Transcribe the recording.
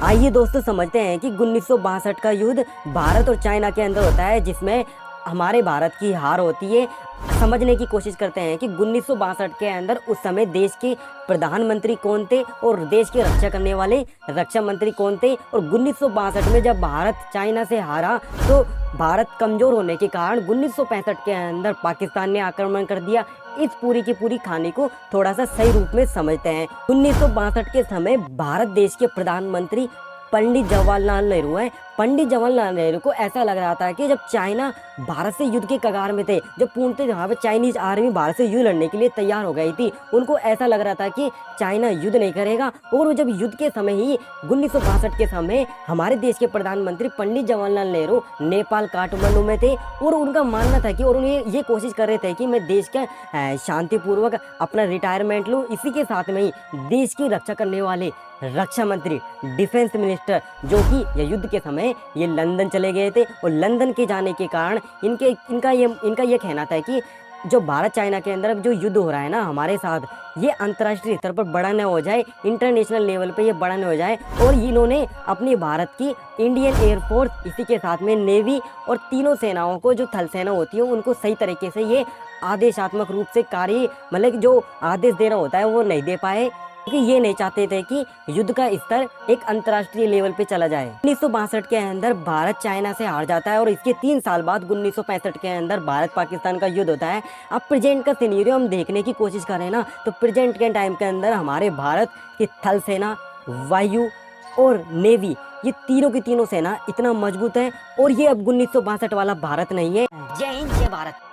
आइए दोस्तों समझते हैं कि 1962 का युद्ध भारत और चाइना के अंदर होता है, जिसमें हमारे भारत की हार होती है। समझने की कोशिश करते हैं कि 1962 के अंदर उस समय देश के प्रधानमंत्री कौन थे और देश की रक्षा करने वाले रक्षा मंत्री कौन थे। और 1962 में जब भारत चाइना से हारा तो भारत कमजोर होने के कारण 1965 के अंदर पाकिस्तान ने आक्रमण कर दिया। इस पूरी की पूरी कहानी को थोड़ा सा सही रूप में समझते हैं। 1962 के समय भारत देश के प्रधानमंत्री पंडित जवाहरलाल नेहरू हैं। पंडित जवाहरलाल नेहरू को ऐसा लग रहा था कि जब चाइना भारत से युद्ध के कगार में थे, जब पूर्णतः वहाँ पे चाइनीज आर्मी भारत से युद्ध लड़ने के लिए तैयार हो गई थी, उनको ऐसा लग रहा था कि चाइना युद्ध नहीं करेगा। और वो जब युद्ध के समय ही 1962 के समय हमारे देश के प्रधानमंत्री पंडित जवाहरलाल नेहरू नेपाल काठमांडू में थे और उनका मानना था कि और उन्हें ये कोशिश कर रहे थे कि मैं देश का शांतिपूर्वक अपना रिटायरमेंट लूँ। इसी के साथ में ही देश की रक्षा करने वाले रक्षा मंत्री डिफेंस मिनिस्टर जो कि युद्ध के समय ये लंदन चले गए थे और लंदन के जाने के कारण इनका ये कहना था कि जो भारत चाइना के अंदर जो युद्ध हो रहा है ना हमारे साथ, ये अंतर्राष्ट्रीय स्तर पर बड़ा न हो जाए, इंटरनेशनल लेवल पे ये बड़ा न हो जाए। और इन्होंने अपनी भारत की इंडियन एयरफोर्स, इसी के साथ में नेवी और तीनों सेनाओं को जो थल सेना होती है उनको सही तरीके से ये आदेशात्मक रूप से कार्य मतलब जो आदेश देना होता है वो नहीं दे पाए, क्योंकि ये नहीं चाहते थे कि युद्ध का स्तर एक अंतर्राष्ट्रीय लेवल पे चला जाए। 1962 के अंदर भारत चाइना से हार जाता है और इसके 3 साल बाद 1965 के अंदर भारत पाकिस्तान का युद्ध होता है। अब प्रेजेंट का सिनेरियो हम देखने की कोशिश करें ना, तो प्रेजेंट के टाइम के अंदर हमारे भारत की थल सेना, वायु और नेवी, ये तीनों की तीनों सेना इतना मजबूत है और ये अब 1962 वाला भारत नहीं है। जय हिंद, जय भारत।